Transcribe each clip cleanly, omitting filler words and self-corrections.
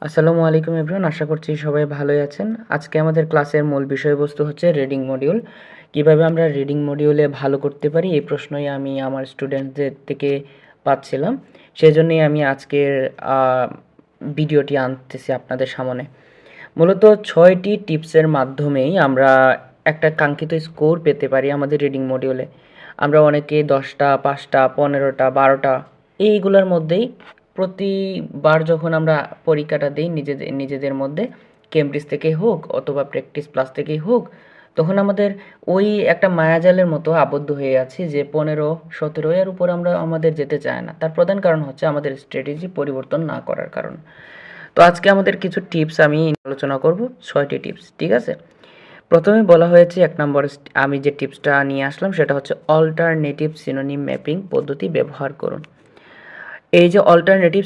আসসালামু আলাইকুম এভরিওয়ান, আশা করছি সবাই ভালোই আছেন। আজকে আমাদের ক্লাসের মূল বিষয়বস্তু হচ্ছে রিডিং মডিউল। কিভাবে আমরা রিডিং মডিউলে ভালো করতে পারি এই প্রশ্নই আমি আমার স্টুডেন্টদের থেকে পাচ্ছিলাম। সেজন্যই আমি আজকের ভিডিওটি আনতেছি আপনাদের সামনে। মূলত 6টি টিপসের মাধ্যমেই আমরা একটা কাঙ্ক্ষিত স্কোর পেতে পারি আমাদের রিডিং মডিউলে। আমরা অনেকে 10টা, 5টা, 15টা, 12টা এইগুলোর মধ্যেই প্রতিবার যখন আমরা পরীক্ষাটা দিই নিজেদের মধ্যে, কেমব্রিজ থেকে হোক অথবা প্র্যাকটিস প্লাস থেকেই হোক, তখন আমাদের ওই একটা মায়াজালের মতো আবদ্ধ হয়ে আছি যে 15, 17 এর উপর আমরা আমাদের যেতে চায় না। তার প্রধান কারণ হচ্ছে আমাদের স্ট্র্যাটেজি পরিবর্তন না করার কারণ। তো আজকে আমাদের কিছু টিপস আমি আলোচনা করব, 6টি টিপস, ঠিক আছে। প্রথমে বলা হয়েছে 1 নম্বর আমি যে টিপসটা নিয়ে আসলাম সেটা হচ্ছে অল্টারনেটিভ সিনোনিম ম্যাপিং পদ্ধতি ব্যবহার করুন। এই যে অল্টারনেটিভ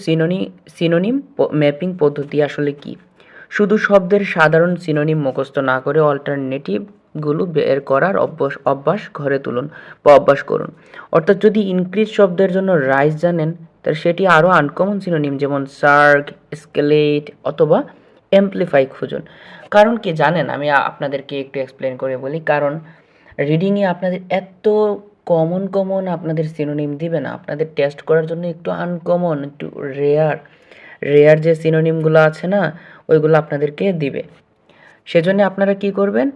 সিনোনিম ম্যাপিং পদ্ধতি আসলে কি? শুধু শব্দের সাধারণ সিনোনিম মুখস্থ না করে অল্টারনেটিভগুলো বের করার অভ্যাস গড়ে তুলুন বা অভ্যাস করুন। অর্থাৎ যদি ইনক্রিজ শব্দের জন্য রাইজ জানেন, তাহলে সেটি আরও আনকমন সিনোনিম যেমন সার্ক, স্কেলেট অথবা অ্যাম্পলিফাই খুঁজুন। কারণ কি জানেন, আমি আপনাদেরকে একটু এক্সপ্লেন করে বলি। কারণ রিডিংয়ে আপনাদের এত কমন আপনাদের সিনোনিম দিবে না, আপনাদের টেস্ট করার জন্য একটু আনকমন, একটু রেয়ার যে সিনোনিমগুলো আছে না, ওইগুলো আপনাদেরকে দিবে। সেজন্য আপনারা কি করবেন,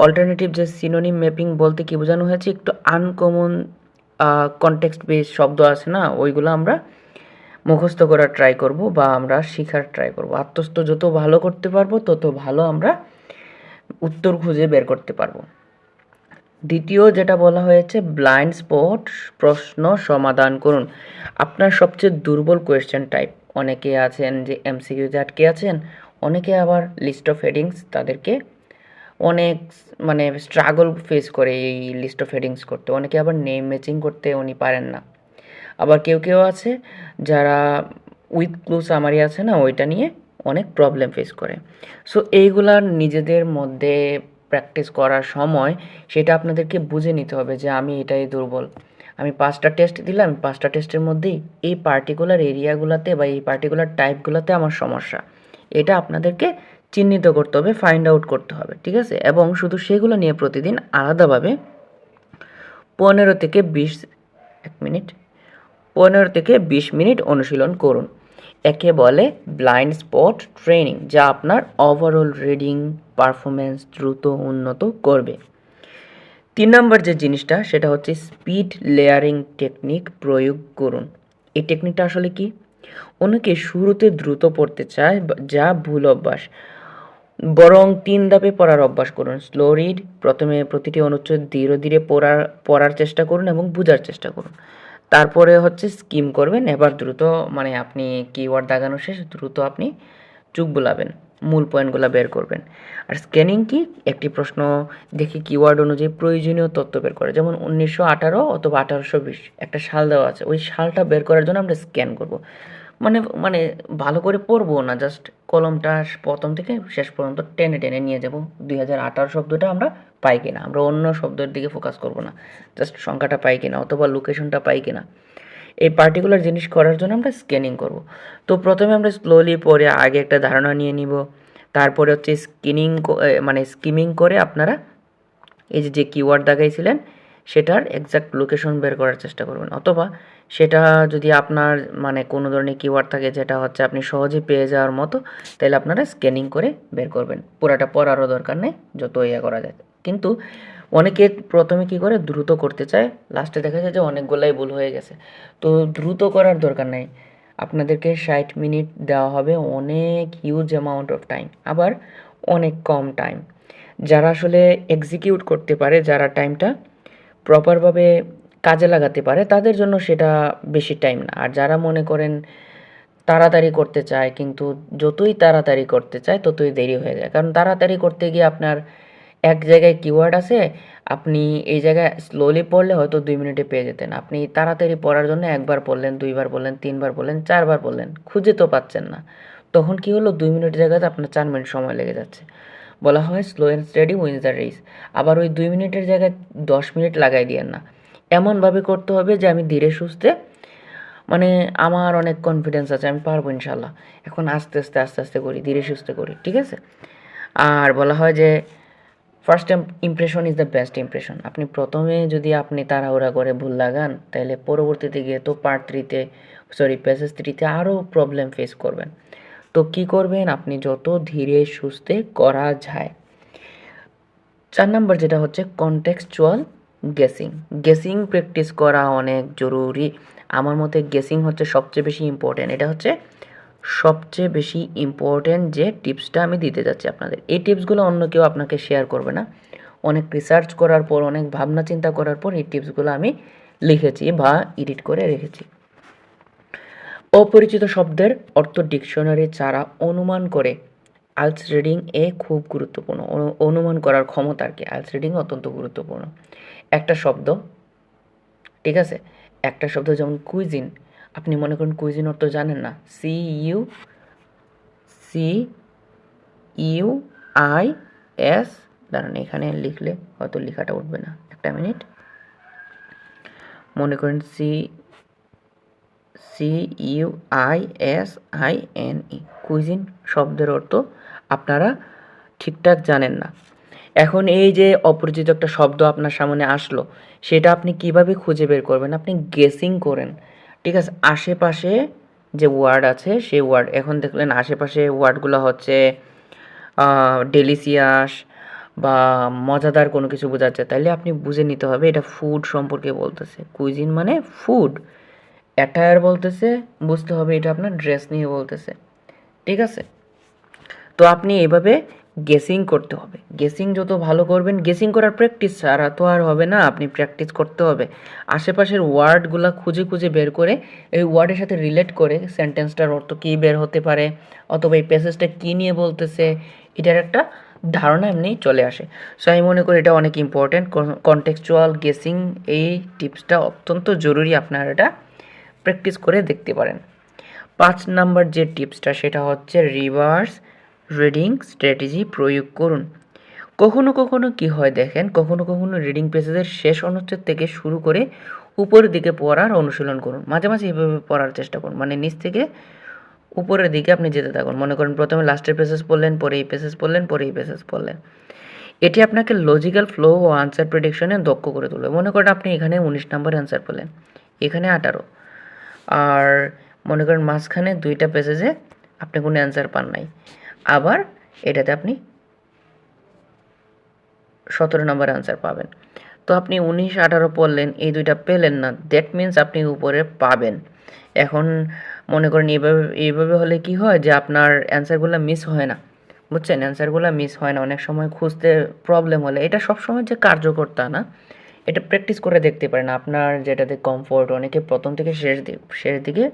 অল্টারনেটিভ যে সিনোনিম ম্যাপিং বলতে কি বোঝানো হয়েছে, একটু আনকমন কনটেক্সট বেস শব্দ আছে না, ওইগুলো আমরা মুখস্থ করার ট্রাই করব বা আমরা শেখার ট্রাই করব। আত্মস্থ যত ভালো করতে পারবো তত ভালো আমরা উত্তর খুঁজে বের করতে পারবো। দ্বিতীয় যেটা বলা হয়েছে, ব্লাইন্ড স্পট প্রশ্ন সমাধান করুন। আপনার সবচেয়ে দুর্বল কোয়েশ্চেন টাইপ, অনেকে আছেন যে এমসিকিউতে আটকে আছেন, অনেকে আবার লিস্ট অফ হেডিংস, তাদেরকে অনেক মানে স্ট্রাগল ফেস করে এই লিস্ট অফ হেডিংস করতে। অনেকে আবার নেম ম্যাচিং করতে উনি পারেন না। আবার কেউ আছে যারা উইথ ক্লু সামারি আছে না, ওইটা নিয়ে অনেক প্রবলেম ফেস করে। সো এইগুলার নিজেদের মধ্যে প্র্যাকটিস করার সময় সেটা আপনাদেরকে বুঝে নিতে হবে যে আমি এটাই দুর্বল। আমি 5টা টেস্ট দিলাম, 5টা টেস্টের মধ্যেই এই পার্টিকুলার এরিয়াগুলোতে বা এই পার্টিকুলার টাইপগুলোতে আমার সমস্যা। এটা আপনাদেরকে চিহ্নিত করতে হবে, ফাইন্ড আউট করতে হবে, ঠিক আছে। এবং শুধু সেগুলো নিয়ে প্রতিদিন আলাদাভাবে 15 থেকে 20 এক মিনিট 15 থেকে 20 মিনিট অনুশীলন করুন। একে বলে ব্লাইন্ড স্পট ট্রেনিং, যা আপনার ওভারঅল রিডিং পারফরমেন্স দ্রুত উন্নত করবে। 3 নম্বর যে জিনিসটা সেটা হচ্ছে স্পিড লেয়ারিং টেকনিক প্রয়োগ করুন। এই টেকনিকটা আসলে কি? অনেকে শুরুতে দ্রুত পড়তে চায়, যা ভুল অভ্যাস। বরং 3 ধাপে পড়ার অভ্যাস করুন। স্লো রিড, প্রথমে প্রতিটি অনুচ্ছেদ ধীরে ধীরে পড়ার চেষ্টা করুন এবং বোঝার চেষ্টা করুন। তারপরে হচ্ছে স্কিম করবেন। এবার দ্রুত মানে আপনি কিওয়ার্ড দাগানো শেষ, দ্রুত আপনি চোখ বুলাবেন, মূল পয়েন্টগুলো বের করবেন। আর স্ক্যানিং কি? একটি প্রশ্ন দেখে কিওয়ার্ড অনুযায়ী প্রয়োজনীয় তথ্য বের করে। যেমন 1918 অথবা 1820 একটা সাল দেওয়া আছে, ওই সালটা বের করার জন্য আমরা স্ক্যান করব। মানে মানে ভালো করে পড়বো না, জাস্ট কলমটা প্রথম থেকে শেষ পর্যন্ত টেনে টেনে নিয়ে যাব। 2018 শব্দটা আমরা পাই কিনা, আমরা অন্য শব্দের দিকে ফোকাস করব না, জাস্ট সংখ্যাটা পাই কিনা অথবা লোকেশনটা পাই কিনা, এই পার্টিকুলার জিনিস করার জন্য আমরা স্ক্যানিং করব। তো প্রথমে আমরা স্লোলি পড়ে আগে একটা ধারণা নিয়ে নিব, তারপরে হচ্ছে স্কিমিং করে আপনারা এই যে কিওয়ার্ড দাগাইছিলেন সেটার এক্সাক্ট লোকেশন বের করার চেষ্টা করবেন। অথবা সেটা যদি আপনার মানে কোনো ধরনের কিওয়ার্ড থাকে যেটা হচ্ছে আপনি সহজে পেয়ে যাওয়ার মতো, তাহলে আপনারা স্ক্যানিং করে বের করবেন। পুরাটা পড়ারও দরকার নেই, যত ইয়া করা যায়। কিন্তু অনেকে প্রথমে কি করে, দ্রুত করতে চায়, লাস্টে দেখা যায় যে অনেকগুলাই ভুল হয়ে গেছে। তো দ্রুত করার দরকার নাই, আপনাদেরকে 60 মিনিট দেওয়া হবে, অনেক হিউজ অ্যামাউন্ট অফ টাইম, আবার অনেক কম টাইম। যারা আসলে এক্সিকিউট করতে পারে, যারা টাইমটা প্রপারভাবে কাজে লাগাতে পারে, তাদের জন্য সেটা বেশি টাইম না। আর যারা মনে করেন তাড়াতাড়ি করতে চায়, কিন্তু যতই তাড়াতাড়ি করতে চায় ততই দেরি হয়ে যায়। কারণ তাড়াতাড়ি করতে গিয়ে আপনার এক জায়গায় কিওয়ার্ড আছে, আপনি এই জায়গায় স্লোলি পড়লে হয়তো 2 মিনিটে পেয়ে যেতেন। আপনি তাড়াতাড়ি পড়ার জন্য একবার পড়লেন, দুইবার পড়লেন, তিনবার পড়লেন, চারবার পড়লেন, খুঁজে তো পাচ্ছেন না। তখন কি হলো, 2 মিনিটের জায়গাতে আপনার 4 মিনিট সময় লেগে যাচ্ছে। বলা হয় slow and steady wins the race. আবার ওই 2 মিনিটের জায়গায় 10 মিনিট লাগাই দিয়েন না, এমনভাবে করতে হবে যে আমি ধীরে সুস্থে মানে আমার অনেক কনফিডেন্স আছে, আমি পারবো ইনশাল্লাহ। এখন আস্তে আস্তে আস্তে আস্তে করি, ধীরে সুস্থে করি, ঠিক আছে? আর বলা হয় যে first impression is the best impression. আপনি প্রথমে যদি আপনি তাড়াহুড়া করে ভুল লাগান, তাহলে পরবর্তীতে গিয়ে তো পার্ট থ্রিতে, সরি প্যাসেজ থ্রিতে আরও প্রবলেম ফেস করবেন। তো কি করবেন, আপনি যত ধীরে সুস্থে করা যায়। 4 নাম্বার যেটা হচ্ছে কনটেক্সচুয়াল গেসিং। গেসিং প্র্যাকটিস করা অনেক জরুরি। আমার মতে গেসিং হচ্ছে সবচেয়ে বেশি ইম্পর্ট্যান্ট। এটা হচ্ছে সবচেয়ে বেশি ইম্পর্ট্যান্ট যে টিপসটা আমি দিতে যাচ্ছি আপনাদের। এই টিপসগুলো অন্য কেউ আপনাকে শেয়ার করবে না। অনেক রিসার্চ করার পর, অনেক ভাবনা চিন্তা করার পর এই টিপসগুলো আমি লিখেছি বা এডিট করে রেখেছি। অপরিচিত শব্দের অর্থ ডিকশনারি ছাড়া অনুমান করে আইএলটিএস রিডিং এ খুব গুরুত্বপূর্ণ। অনুমান করার ক্ষমতা আর কি আইএলটিএস রিডিং অত্যন্ত গুরুত্বপূর্ণ। একটা শব্দ, ঠিক আছে, একটা শব্দ যেমন কুইজিন, আপনি মনে করেন কুইজিন অর্থ জানেন না, CUIS, দাঁড়ান এখানে লিখলে হয়তো লেখাটা উঠবে না, একটা মিনিট। মনে করেন CUISINE, কুইজিন শব্দের অর্থ আপনারা ঠিকঠাক জানেন না। এখন এই যে অপরিচিত একটা শব্দ আপনার সামনে আসলো, সেটা আপনি কিভাবে খুঁজে বের করবেন? আপনি গেসিং করেন, ঠিক আছে? আশেপাশে যে ওয়ার্ড আছে সেই ওয়ার্ড, এখন দেখলেন আশেপাশে ওয়ার্ডগুলো হচ্ছে ডেলিসিয়াস বা মজাদার কোনো কিছু বোঝাচ্ছে, তাইলে আপনি বুঝে নিতে হবে এটা ফুড সম্পর্কে বলতেছে। কুইজিন মানে ফুড। অ্যাটায়ার বলতেছে, বুঝতে হবে এটা আপনার ড্রেস নিয়ে বলতেছে, ঠিক আছে? তো আপনি এইভাবে গেসিং করতে হবে। গেসিং যত ভালো করবেন, গেসিং করার প্র্যাকটিস ছাড়া তো আর হবে না, আপনি প্র্যাকটিস করতে হবে। আশেপাশের ওয়ার্ডগুলো খুঁজে খুঁজে বের করে এই ওয়ার্ডের সাথে রিলেট করে সেন্টেন্সটার অর্থ কী বের হতে পারে, অথবা এই প্যাসেজটা কী নিয়ে বলতেছে, এটার একটা ধারণা এমনিই চলে আসে। সো আমি মনে করি এটা অনেক ইম্পর্ট্যান্ট। কনটেক্সচুয়াল গেসিং এই টিপসটা অত্যন্ত জরুরি, আপনারা এটা প্র্যাকটিস করে দেখতে পারেন। 5 নাম্বার যে টিপসটা সেটা হচ্ছে রিভার্স রিডিং স্ট্র্যাটেজি প্রয়োগ করুন। কখনো কখনো কি হয় দেখেন, কখনো কখনো রিডিং পেজের শেষ অনুচ্ছেদ থেকে শুরু করে উপরের দিকে পড়ার অনুশীলন করুন। মাঝে মাঝে এভাবে পড়ার চেষ্টা করুন, মানে নিচ থেকে উপরের দিকে আপনি যেতে থাকুন। মনে করেন প্রথমে লাস্টের পেসেজ পড়লেন, পরে এই পেসেজ পড়লেন, পরে এই পেসেজ পড়লেন। এটি আপনাকে লজিক্যাল ফ্লো ও আনসার প্রেডিকশনে দক্ষ করে তুলবে। মনে করেন আপনি এখানে 19 নাম্বার অ্যান্সার পেলেন, এখানে 18, আর মনে করেন মাঝখানে 2টা পেসেজে আপনি কোনো অ্যান্সার পান নাই, আবার এটাতে আপনি 17 নম্বর অ্যান্সার পাবেন। তো আপনি 19, 18 পড়লেন, এই 2টা পেলেন না, দ্যাট মিন্স আপনি উপরে পাবেন। এখন মনে করেন এইভাবে হলে কি হয় যে আপনার অ্যান্সারগুলো মিস হয় না, বুঝছেন? অ্যান্সারগুলো মিস হয় না, অনেক সময় খুঁজতে প্রবলেম হলে। এটা সবসময় যে কার্যকর তা না, এটা প্র্যাকটিস করে দেখতে পারেন আপনার যেটাতে কমফোর্ট। অনেকে প্রথম থেকে শেষ দিকে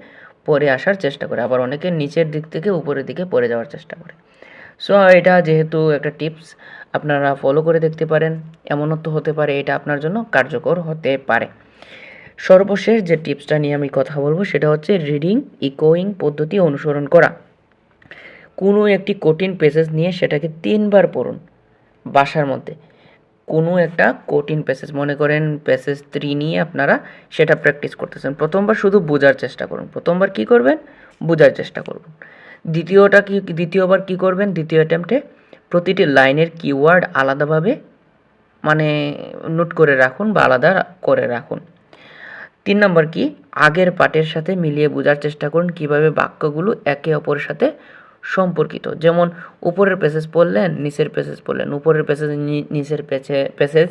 পড়ে আসার চেষ্টা করে, আবার অনেকে নিচের দিক থেকে উপরের দিকে পড়ে যাওয়ার চেষ্টা করে। সো এটা যেহেতু একটা টিপস, আপনারা ফলো করে দেখতে পারেন, এমনও তো হতে পারে এটা আপনার জন্য কার্যকর হতে পারে। সর্বশেষ যে টিপসটা নিয়ে আমি কথা বলবো সেটা হচ্ছে রিডিং ইকোয়িং পদ্ধতি অনুসরণ করা। কোনো একটি কঠিন প্যাসেজ নিয়ে সেটাকে 3 বার পড়ুন বাসার মধ্যে। কোনো একটা কঠিন প্যাসেজ, মনে করেন প্যাসেজ 3 নিয়ে আপনারা সেটা প্র্যাকটিস করতেছেন, প্রথমবার শুধু বোঝার চেষ্টা করুন। প্রথমবার কি করবেন? বোঝার চেষ্টা করুন। দ্বিতীয়বার কি করবেন? দ্বিতীয় অ্যাটেম্পটে প্রতিটি লাইনের কিওয়ার্ড আলাদাভাবে মানে নোট করে রাখুন বা আলাদা করে রাখুন। 3 নম্বর কি? আগের পাঠের সাথে মিলিয়ে বোঝার চেষ্টা করুন কিভাবে বাক্যগুলো একে অপরের সাথে সম্পর্কিত। যেমন উপরের প্যাসেজ পড়লেন, নিচের প্যাসেজ পড়লেন, উপরের প্যাসেজ নিচের প্যাসেজ,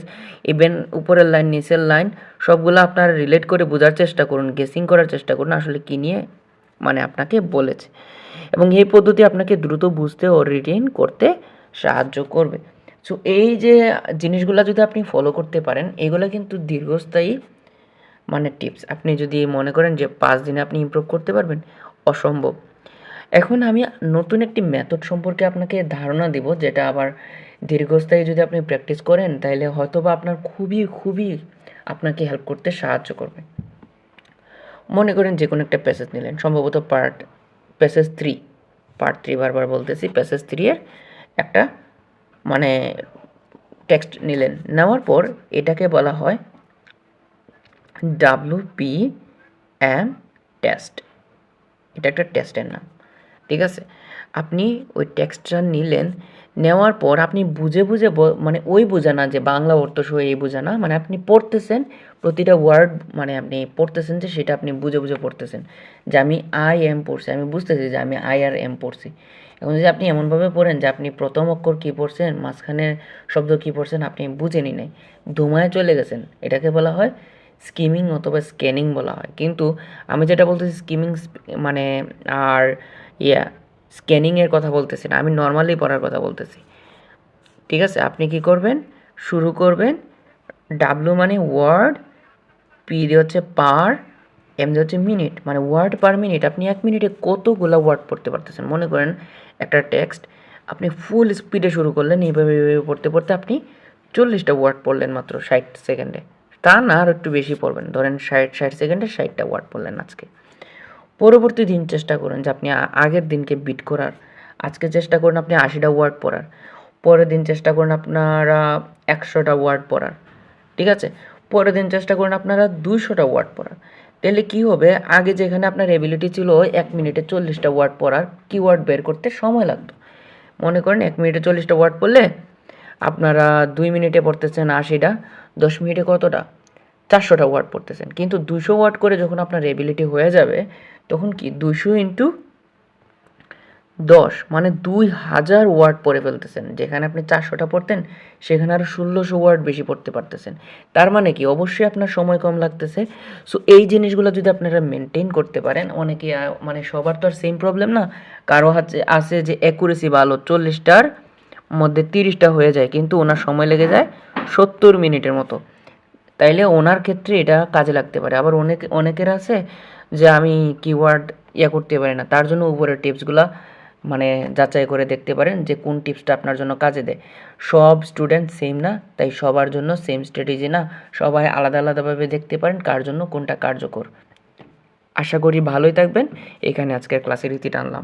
ইভেন উপরের লাইন নিচের লাইন সবগুলো আপনারা রিলেট করে বোঝার চেষ্টা করুন, গেসিং করার চেষ্টা করুন আসলে কী নিয়ে মানে আপনাকে বলেছে। এবং এই পদ্ধতি আপনাকে দ্রুত বুঝতে ও রিটেইন করতে সাহায্য করবে। সো এই যে জিনিসগুলো যদি আপনি ফলো করতে পারেন, এগুলো কিন্তু দীর্ঘস্থায়ী মানে টিপস। আপনি যদি মনে করেন যে 5 দিনে আপনি ইমপ্রুভ করতে পারবেন, অসম্ভব। এখন আমি নতুন একটি মেথড সম্পর্কে আপনাকে ধারণা দিব, যেটা আবার দীর্ঘস্থায়ী যদি আপনি প্র্যাকটিস করেন তাহলে হয়তোবা আপনার খুবই খুবই আপনাকে হেল্প করতে সাহায্য করবে। মনে করেন যে কোনো একটা প্যাসেজ নিলেন, সম্ভবত প্যাসেজ 3, পার্ট 3 বারবার বলতেছি, প্যাসেজ 3 এর একটা মানে টেক্সট নিলেন, নেওয়ার পর এটাকে বলা হয় WPMT টেস্ট, এটা একটা টেস্টের নাম, ঠিক আছে। আপনি ওই টেক্সটটা নিলেন, নেওয়ার পর আপনি বুঝে বুঝে মানে ওই বোঝা না যে বাংলা অর্থ সহ এই বোঝা না, মানে আপনি পড়তেছেন প্রতিটা ওয়ার্ড, মানে আপনি পড়তেছেন যে সেটা আপনি বুঝে বুঝে পড়তেছেন, যে আমি আই এম পড়ছি, আমি বুঝতেছি যে আমি আই আর এম পড়ছি। এখন যদি আপনি এমনভাবে পড়েন যে আপনি প্রথম অক্ষর কী পড়ছেন, মাঝখানের শব্দ কী পড়ছেন আপনি বুঝেনি নাই, ধুমায় চলে গেছেন, এটাকে বলা হয় স্কিমিং অথবা স্ক্যানিং বলা হয়। কিন্তু আমি যেটা বলতেছি স্কিমিং মানে আর স্ক্যানিংয়ের কথা বলতেছি না, আমি নর্মালি পড়ার কথা বলতেছি, ঠিক আছে। আপনি কি করবেন, শুরু করবেন, ডাব্লু মানে ওয়ার্ড, পি দিয়ে হচ্ছে পার, এম দিয়ে হচ্ছে মিনিট, মানে ওয়ার্ড পার মিনিট। আপনি 1 মিনিটে কতগুলো ওয়ার্ড পড়তে পারতেছেন। মনে করেন একটা টেক্সট আপনি ফুল স্পিডে শুরু করলেন, এইভাবে এইভাবে পড়তে পড়তে আপনি 40টা ওয়ার্ড পড়লেন মাত্র 60 সেকেন্ডে। তা না, আর একটু বেশি পড়বেন, ধরেন 60 সেকেন্ডে 60টা ওয়ার্ড পড়লেন আজকে। পরবর্তী দিন চেষ্টা করুন যে আপনি আগের দিনকে বিট করার, আজকে চেষ্টা করুন আপনি 80টা ওয়ার্ড পড়ার, পরের দিন চেষ্টা করুন আপনারা 100টা ওয়ার্ড পড়ার, ঠিক আছে। পরের দিন চেষ্টা করুন আপনারা 200টা ওয়ার্ড পড়ার। তাহলে কী হবে, আগে যেখানে আপনার এবিলিটি ছিল 1 মিনিটে 40টা ওয়ার্ড পড়ার, কিওয়ার্ড বের করতে সময় লাগতো, মনে করেন 1 মিনিটে 40টা ওয়ার্ড পড়লে আপনারা 2 মিনিটে পড়তেছেন 80টা, 10 মিনিটে কতটা, 400টা ওয়ার্ড পড়তেছেন। কিন্তু 200 ওয়ার্ড করে যখন আপনার এবিলিটি হয়ে যাবে, তখন কি 200 ইন্টু 10 মানে 2000 ওয়ার্ড পড়ে ফেলতেছেন। যেখানে আপনি 400টা পড়তেন সেখানে আরও 1600 ওয়ার্ড বেশি পড়তে পারতেছেন। তার মানে কি, অবশ্যই আপনার সময় কম লাগতেছে। সো এই জিনিসগুলো যদি আপনারা মেনটেন করতে পারেন, অনেকে মানে সবার তো আর সেম প্রবলেম না, কারো হাতে আছে যে অ্যাকুরেসি ভালো, 40টার মধ্যে 30টা হয়ে যায়, কিন্তু ওনার সময় লেগে যায় 70 মিনিটের মতো। তাইলে ওনার ক্ষেত্রে এটা কাজে লাগতে পারে। আবার অনেকের আছে যে আমি কিওয়ার্ড করতে পারি না, তার জন্য উপরের টিপসগুলা মানে যাচাই করে দেখতে পারেন যে কোন টিপসটা আপনার জন্য কাজে দেয়। সব স্টুডেন্ট সেম না, তাই সবার জন্য সেম স্ট্র্যাটেজি না, সবাই আলাদা আলাদাভাবে দেখতে পারেন কার জন্য কোনটা কার্যকর। আশা করি ভালোই থাকবেন। এখানে আজকের ক্লাসের ইতি টানলাম।